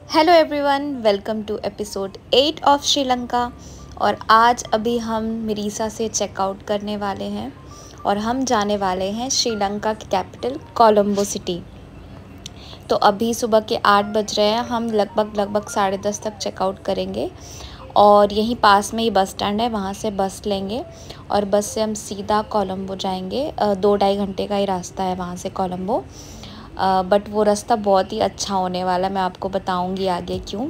Hello everyone, welcome to episode 8 of Sri Lanka. और आज अभी हम मिरीसा से चेकआउट करने वाले हैं और हम जाने वाले हैं श्रीलंका की कैपिटल कोलंबो सिटी। तो अभी सुबह के 8 बज रहे हैं। हम लगभग 10:30 तक चेकआउट करेंगे और यहीं पास में ही बस स्टैंड है, वहाँ से बस लेंगे और बस से हम सीधा कोलंबो जाएंगे। 2-2.5 घंटे का ही रास्ता है वहाँ से कोलंबो। बट वो रास्ता बहुत ही अच्छा होने वाला, मैं आपको बताऊंगी आगे क्यों।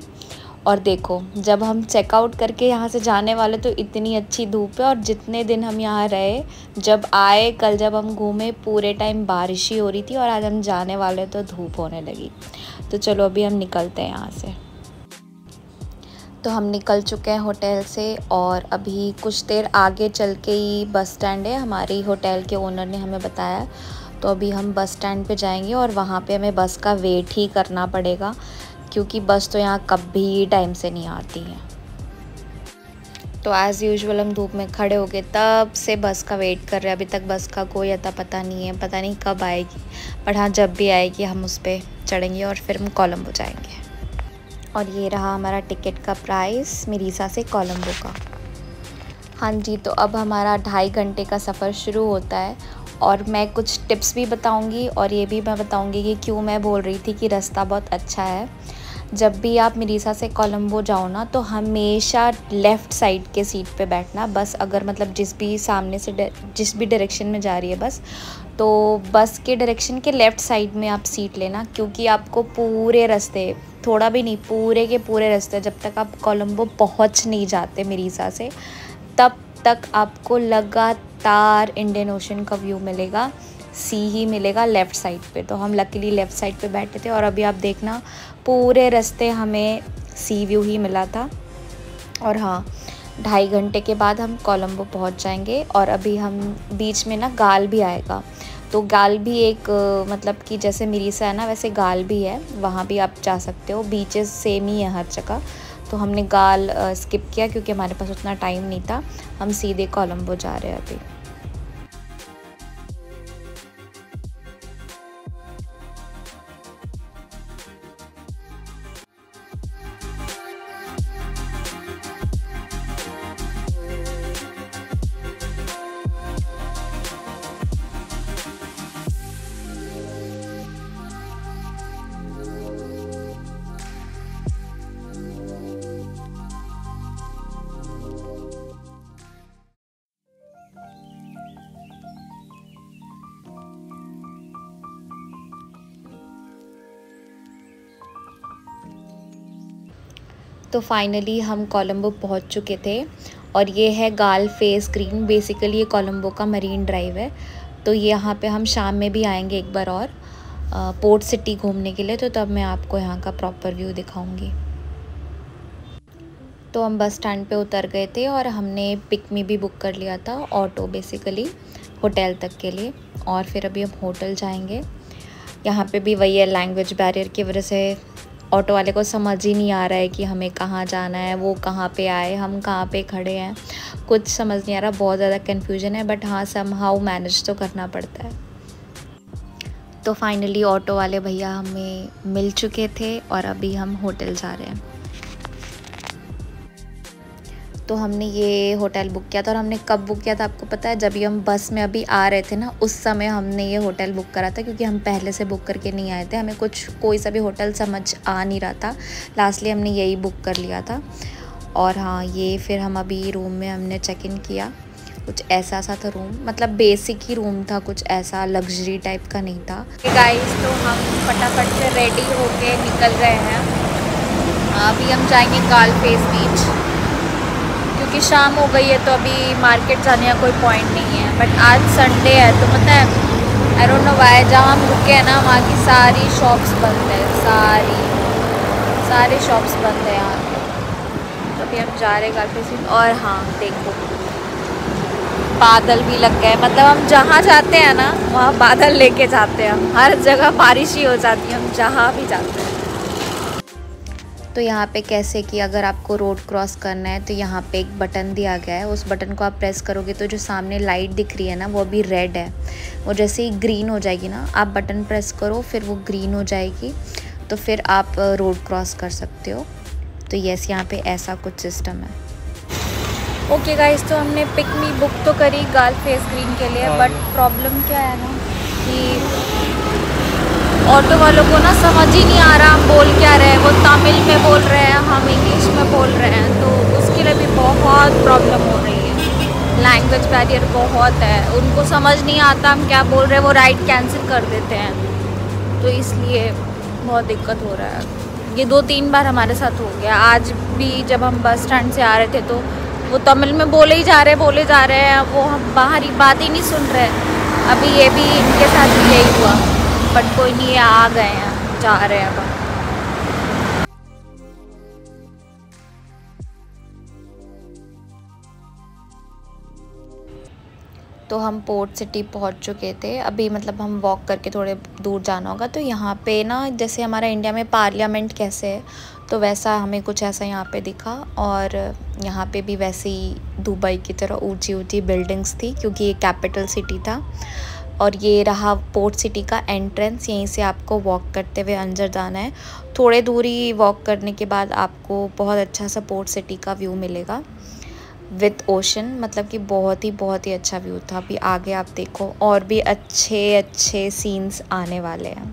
और देखो, जब हम चेकआउट करके यहाँ से जाने वाले तो इतनी अच्छी धूप है, और जितने दिन हम यहाँ रहे, जब आए कल जब हम घूमे पूरे टाइम बारिश ही हो रही थी, और आज हम जाने वाले तो धूप होने लगी। तो चलो अभी हम निकलते हैं यहाँ से। तो हम निकल चुके हैं होटल से और अभी कुछ देर आगे चल के ही बस स्टैंड है, हमारी होटल के ओनर ने हमें बताया। तो अभी हम बस स्टैंड पे जाएंगे और वहाँ पे हमें बस का वेट ही करना पड़ेगा, क्योंकि बस तो यहाँ कभी टाइम से नहीं आती है। तो एज़ यूजुअल हम धूप में खड़े हो गए, तब से बस का वेट कर रहे हैं। अभी तक बस का कोई अता पता नहीं है, पता नहीं कब आएगी। बट हाँ, जब भी आएगी हम उस पर चढ़ेंगे और फिर हम कोलंबो जाएंगे। और ये रहा हमारा टिकट का प्राइस मिरीसा से कोलंबो का। हाँ जी, तो अब हमारा 2.5 घंटे का सफ़र शुरू होता है और मैं कुछ टिप्स भी बताऊंगी और ये भी मैं बताऊंगी कि क्यों मैं बोल रही थी कि रास्ता बहुत अच्छा है। जब भी आप मिरीसा से कोलंबो जाओ ना, तो हमेशा लेफ़्ट साइड के सीट पे बैठना। बस अगर मतलब जिस भी सामने से जिस भी डायरेक्शन में जा रही है बस, तो बस के डायरेक्शन के लेफ़्ट साइड में आप सीट लेना, क्योंकि आपको पूरे रास्ते, थोड़ा भी नहीं, पूरे के पूरे रास्ते, जब तक आप कोलंबो पहुंच नहीं जाते मिरीसा से, तब तक आपको लगातार इंडियन ओशन का व्यू मिलेगा, सी ही मिलेगा लेफ़्ट साइड पे। तो हम लकीली लेफ़्ट साइड पे बैठे थे और अभी आप देखना पूरे रास्ते हमें सी व्यू ही मिला था। और हाँ, 2.5 घंटे के बाद हम कोलंबो पहुंच जाएंगे। और अभी हम बीच में ना गाल भी आएगा, तो गाल भी एक मतलब कि जैसे मिरीसा है ना, वैसे गाल भी है, वहाँ भी आप जा सकते हो। बीचेस सेम ही है हर जगह। तो हमने गाल स्किप किया क्योंकि हमारे पास उतना टाइम नहीं था। हम सीधे कोलंबो जा रहे हैं अभी। तो फाइनली हम कोलंबो पहुंच चुके थे और ये है गाल फेस ग्रीन। बेसिकली ये कोलंबो का मरीन ड्राइव है। तो ये यहाँ पे हम शाम में भी आएंगे एक बार और पोर्ट सिटी घूमने के लिए, तो तब मैं आपको यहाँ का प्रॉपर व्यू दिखाऊंगी। तो हम बस स्टैंड पे उतर गए थे और हमने पिकमी भी बुक कर लिया था, ऑटो बेसिकली होटल तक के लिए। और फिर अभी हम होटल जाएंगे। यहाँ पे भी वही है, लैंग्वेज बैरियर की वजह से ऑटो वाले को समझ ही नहीं आ रहा है कि हमें कहाँ जाना है, वो कहाँ पे आए, हम कहाँ पे खड़े हैं, कुछ समझ नहीं आ रहा। बहुत ज़्यादा कन्फ्यूजन है, बट हाँ, समहाउ मैनेज तो करना पड़ता है। तो फाइनली ऑटो वाले भैया हमें मिल चुके थे और अभी हम होटल जा रहे हैं। तो हमने ये होटल बुक किया था, और हमने कब बुक किया था आपको पता है? जब भी हम बस में अभी आ रहे थे ना, उस समय हमने ये होटल बुक करा था, क्योंकि हम पहले से बुक करके नहीं आए थे। हमें कोई सा भी होटल समझ आ नहीं रहा था। लास्टली हमने यही बुक कर लिया था। और हाँ, ये फिर हम अभी रूम में हमने चेक इन किया। कुछ ऐसा सा था रूम, मतलब बेसिक ही रूम था, कुछ ऐसा लग्जरी टाइप का नहीं था। गाइस, तो हम फटाफट से रेडी होके निकल रहे हैं। अभी हम जाएंगे गाल फेस बीच, क्योंकि शाम हो गई है, तो अभी मार्केट जाने का कोई पॉइंट नहीं है। बट आज संडे है, तो पता है, आई डोंट नो व्हाई, जहाँ हम रुके हैं ना, वहाँ की सारी शॉप्स बंद है, सारी शॉप्स बंद है यहाँ पे। तो अभी हम जा रहे हैं गाल फेस बीच। और हाँ देखो, बादल भी लग गए। मतलब हम जहाँ जाते हैं ना, वहाँ बादल लेके जाते हैं। हर जगह बारिश ही हो जाती है, हम जहाँ भी जाते हैं। तो यहाँ पे कैसे कि अगर आपको रोड क्रॉस करना है, तो यहाँ पे एक बटन दिया गया है, उस बटन को आप प्रेस करोगे तो जो सामने लाइट दिख रही है ना, वो अभी रेड है। वो जैसे ही ग्रीन हो जाएगी ना, आप बटन प्रेस करो, फिर वो ग्रीन हो जाएगी। तो फिर आप रोड क्रॉस कर सकते हो। तो यस, यहाँ पे ऐसा कुछ सिस्टम है। ओके गाइस, तो हमने पिकमी बुक तो करी गाल फेस ग्रीन के लिए, बट प्रॉब्लम क्या है ना कि ऑटो वालों को ना समझ ही नहीं आ रहा हम बोल क्या रहे हैं। वो तमिल में बोल रहे हैं, हम इंग्लिश में बोल रहे हैं, तो उसके लिए भी बहुत प्रॉब्लम हो रही है। लैंग्वेज बैरियर बहुत है, उनको समझ नहीं आता हम क्या बोल रहे हैं, वो राइड कैंसिल कर देते हैं, तो इसलिए बहुत दिक्कत हो रहा है। ये 2-3 बार हमारे साथ हो गया। आज भी जब हम बस स्टैंड से आ रहे थे तो वो तमिल में बोले ही जा रहे हैं, वो हम बाहरी बात ही नहीं सुन रहे। अभी ये भी इनके साथ भी यही हुआ, बट कोई नहीं, आ गए हैं, जा रहे हैं अब। तो हम पोर्ट सिटी पहुंच चुके थे अभी, मतलब हम वॉक करके थोड़े दूर जाना होगा। तो यहाँ पे ना जैसे हमारा इंडिया में पार्लियामेंट कैसे है, तो वैसा हमें कुछ ऐसा यहाँ पे दिखा। और यहाँ पे भी वैसे ही दुबई की तरह ऊंची ऊंची बिल्डिंग्स थी, क्योंकि ये कैपिटल सिटी था। और ये रहा पोर्ट सिटी का एंट्रेंस, यहीं से आपको वॉक करते हुए अंदर जाना है। थोड़े दूरी वॉक करने के बाद आपको बहुत अच्छा सा पोर्ट सिटी का व्यू मिलेगा विथ ओशन, मतलब कि बहुत ही अच्छा व्यू था। अभी आगे आप देखो और भी अच्छे सीन्स आने वाले हैं।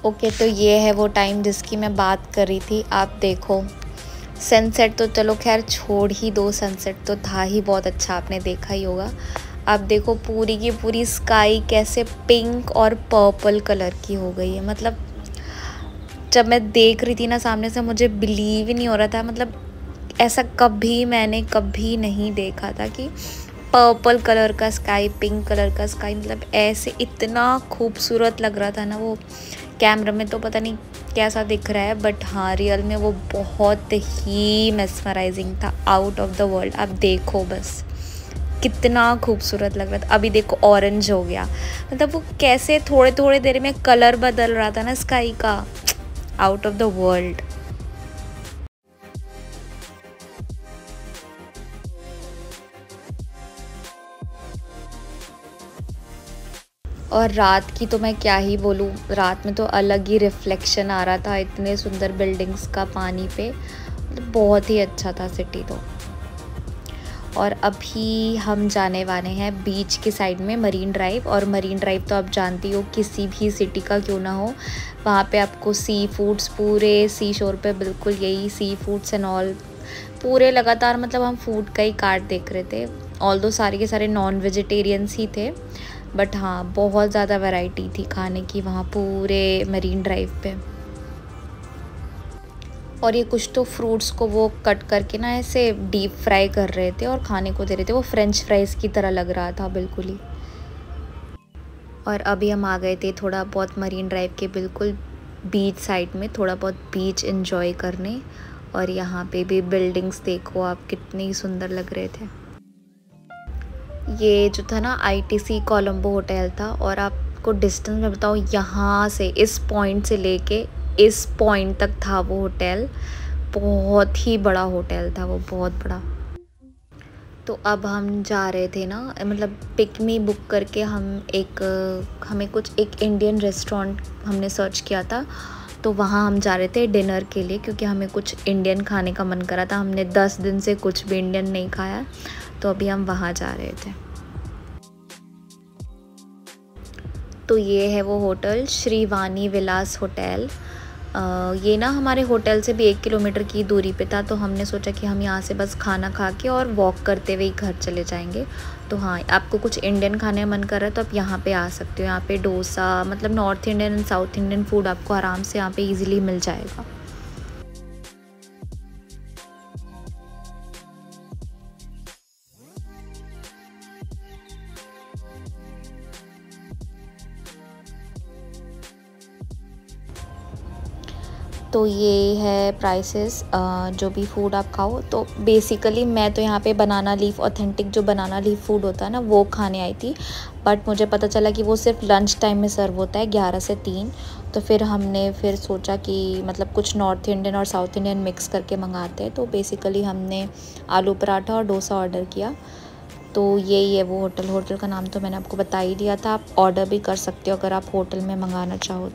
ओके, तो ये है वो टाइम जिसकी मैं बात कर रही थी। आप देखो सनसेट तो चलो खैर छोड़ ही दो, सनसेट तो था ही बहुत अच्छा, आपने देखा ही होगा। आप देखो पूरी की पूरी स्काई कैसे पिंक और पर्पल कलर की हो गई है। मतलब जब मैं देख रही थी ना सामने से, मुझे बिलीव ही नहीं हो रहा था। मतलब ऐसा मैंने कभी नहीं देखा था कि पर्पल कलर का स्काई, पिंक कलर का स्काई, मतलब ऐसे इतना खूबसूरत लग रहा था ना। वो कैमरा में तो पता नहीं कैसा दिख रहा है, बट हाँ रियल में वो बहुत ही मेस्मराइजिंग था, आउट ऑफ द वर्ल्ड। आप देखो बस कितना खूबसूरत लग रहा था। अभी देखो ऑरेंज हो गया, मतलब वो कैसे थोड़े थोड़े देर में कलर बदल रहा था ना स्काई का, आउट ऑफ द वर्ल्ड। और रात की तो मैं क्या ही बोलूँ, रात में तो अलग ही रिफ्लेक्शन आ रहा था इतने सुंदर बिल्डिंग्स का पानी पे, मतलब बहुत ही अच्छा था सिटी तो। और अभी हम जाने वाले हैं बीच की साइड में मरीन ड्राइव। और मरीन ड्राइव तो आप जानती हो किसी भी सिटी का क्यों ना हो, वहाँ पे आपको सी फूड्स, पूरे सी शोर पे बिल्कुल यही सी फूड्स एंड ऑल पूरे लगातार, मतलब हम फूड का ही कार्ट देख रहे थे। ऑल्दो सारे के सारे नॉन वेजिटेरियंस ही थे, बट हाँ बहुत ज़्यादा वैरायटी थी खाने की वहाँ पूरे मरीन ड्राइव पे। और ये कुछ तो फ्रूट्स को वो कट करके ना ऐसे डीप फ्राई कर रहे थे और खाने को दे रहे थे, वो फ्रेंच फ्राइज़ की तरह लग रहा था बिल्कुल ही। और अभी हम आ गए थे थोड़ा बहुत मरीन ड्राइव के बिल्कुल बीच साइड में, थोड़ा बहुत बीच एंजॉय करने। और यहाँ पे भी बिल्डिंग्स देखो आप, कितनी सुंदर लग रहे थे। ये जो था ना ITC कोलंबो होटल था। और आपको डिस्टेंस में बताऊँ, यहाँ से इस पॉइंट से लेके इस पॉइंट तक था वो होटल, बहुत ही बड़ा होटल था वो, बहुत बड़ा। तो अब हम जा रहे थे ना, मतलब पिकमी बुक करके हमें कुछ एक इंडियन रेस्टोरेंट हमने सर्च किया था, तो वहाँ हम जा रहे थे डिनर के लिए, क्योंकि हमें कुछ इंडियन खाने का मन करा था। हमने 10 दिन से कुछ भी इंडियन नहीं खाया, तो अभी हम वहाँ जा रहे थे। तो ये है वो होटल, श्रीवानी विलास होटल। ये ना हमारे होटल से भी 1 किलोमीटर की दूरी पे था, तो हमने सोचा कि हम यहाँ से बस खाना खा के और वॉक करते हुए ही घर चले जाएंगे। तो हाँ, आपको कुछ इंडियन खाने का मन कर रहा है तो आप यहाँ पे आ सकते हो। यहाँ पे डोसा, मतलब north Indian and south Indian food आपको आराम से यहाँ पे इजीली मिल जाएगा। तो ये है प्राइसेस, जो भी फूड आप खाओ। तो बेसिकली मैं तो यहाँ पे बनाना लीफ, ऑथेंटिक जो बनाना लीफ फूड होता है ना, वो खाने आई थी। बट मुझे पता चला कि वो सिर्फ लंच टाइम में सर्व होता है 11 से 3। तो फिर हमने सोचा कि मतलब कुछ नॉर्थ इंडियन और साउथ इंडियन मिक्स करके मंगाते हैं। तो बेसिकली हमने आलू पराठा और डोसा ऑर्डर किया। तो यही है वो होटल का नाम तो मैंने आपको बता ही दिया था। आप ऑर्डर भी कर सकते हो अगर आप होटल में मंगाना चाहो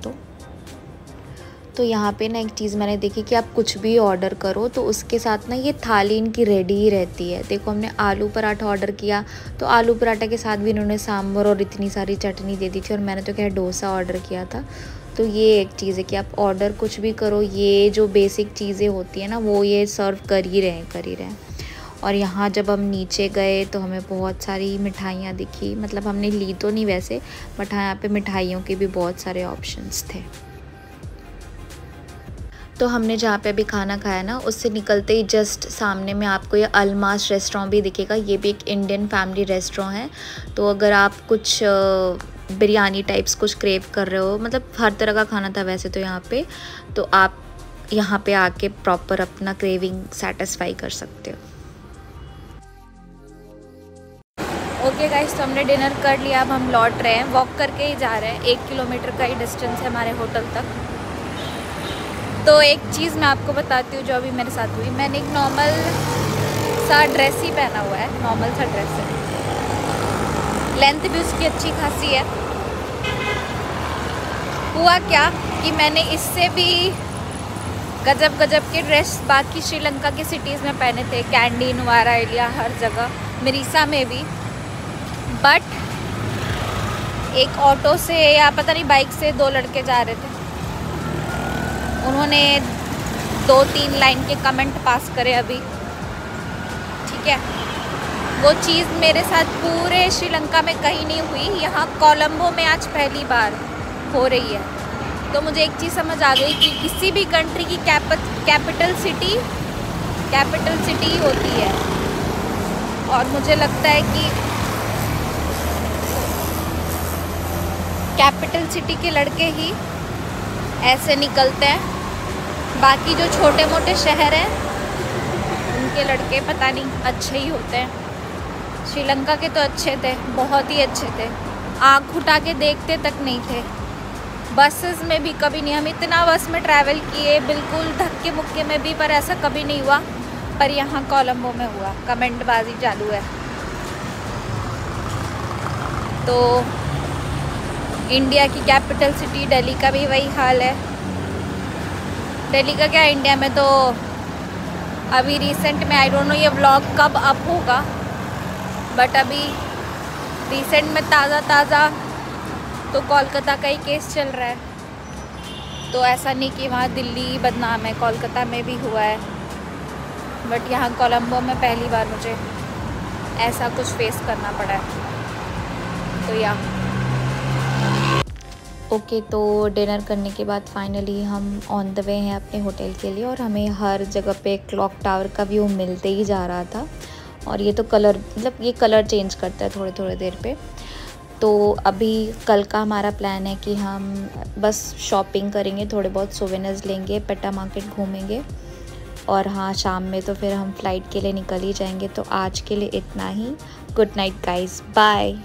तो यहाँ पे ना एक चीज़ मैंने देखी कि आप कुछ भी ऑर्डर करो तो उसके साथ ना ये थाली इनकी रेडी ही रहती है। देखो, हमने आलू पराठा ऑर्डर किया तो आलू पराठा के साथ भी इन्होंने सांभर और इतनी सारी चटनी दे दी थी। और मैंने तो क्या डोसा ऑर्डर किया था। तो ये एक चीज़ है कि आप ऑर्डर कुछ भी करो, ये जो बेसिक चीज़ें होती है ना, वो ये सर्व कर ही रहे हैं। और यहाँ जब हम नीचे गए तो हमें बहुत सारी मिठाइयाँ दिखी। मतलब हमने ली तो नहीं वैसे, बट हाँ, यहाँ पे मिठाइयों के भी बहुत सारे ऑप्शंस थे। तो हमने जहाँ पे अभी खाना खाया ना, उससे निकलते ही जस्ट सामने में आपको ये अलमास रेस्टोरेंट भी दिखेगा। ये भी एक इंडियन फैमिली रेस्टोरेंट है। तो अगर आप कुछ बिरयानी टाइप्स कुछ क्रेव कर रहे हो, मतलब हर तरह का खाना था वैसे तो यहाँ पे, तो आप यहाँ पे आके प्रॉपर अपना क्रेविंग सेटिस्फाई कर सकते हो। ओके गाइस, तो हमने डिनर कर लिया। अब हम लौट रहे हैं, वॉक करके ही जा रहे हैं। 1 किलोमीटर का ही डिस्टेंस है हमारे होटल तक। तो एक चीज़ मैं आपको बताती हूँ जो अभी मेरे साथ हुई। मैंने एक नॉर्मल सा ड्रेस ही पहना हुआ है, नॉर्मल सा ड्रेस है, लेंथ भी उसकी अच्छी खासी है। हुआ क्या कि मैंने इससे भी गजब के ड्रेस बाकी श्रीलंका की सिटीज़ में पहने थे, कैंडी, नुवारा एलिया, हर जगह, मिरीसा में भी। बट एक ऑटो से या पता नहीं बाइक से 2 लड़के जा रहे थे, उन्होंने 2-3 लाइन के कमेंट पास करे अभी, ठीक है। वो चीज़ मेरे साथ पूरे श्रीलंका में कहीं नहीं हुई, यहाँ कोलंबो में आज पहली बार हो रही है। तो मुझे एक चीज़ समझ आ गई कि किसी भी कंट्री की कैपिटल सिटी होती है। और मुझे लगता है कि कैपिटल सिटी के लड़के ही ऐसे निकलते हैं, बाकी जो छोटे मोटे शहर हैं उनके लड़के पता नहीं अच्छे ही होते हैं। श्रीलंका के तो अच्छे थे, बहुत ही अच्छे थे, आँख उठा के देखते तक नहीं थे। बसेस में भी कभी नहीं, हम इतना बस में ट्रैवल किए, बिल्कुल धक्के मुक्के में भी, पर ऐसा कभी नहीं हुआ। पर यहाँ कोलंबो में हुआ, कमेंटबाजी चालू है। तो इंडिया की कैपिटल सिटी दिल्ली का भी वही हाल है। दिल्ली का क्या, इंडिया में तो अभी रिसेंट में, आई डोंट नो ये व्लॉग कब अप होगा, बट अभी रिसेंट में ताज़ा तो कोलकाता का ही केस चल रहा है। तो ऐसा नहीं कि वहाँ दिल्ली बदनाम है, कोलकाता में भी हुआ है। बट यहाँ कोलंबो में पहली बार मुझे ऐसा कुछ फेस करना पड़ा है। तो ओके, तो डिनर करने के बाद फाइनली हम ऑन द वे हैं अपने होटल के लिए। और हमें हर जगह पे क्लॉक टावर का व्यू मिलते ही जा रहा था। और ये तो कलर, मतलब ये कलर चेंज करता है थोड़ी देर पे। तो अभी कल का हमारा प्लान है कि हम बस शॉपिंग करेंगे, थोड़े बहुत सोवेनिर्स लेंगे, पेटा मार्केट घूमेंगे, और हाँ, शाम में तो फिर हम फ्लाइट के लिए निकल ही जाएंगे। तो आज के लिए इतना ही। Good night guys, bye.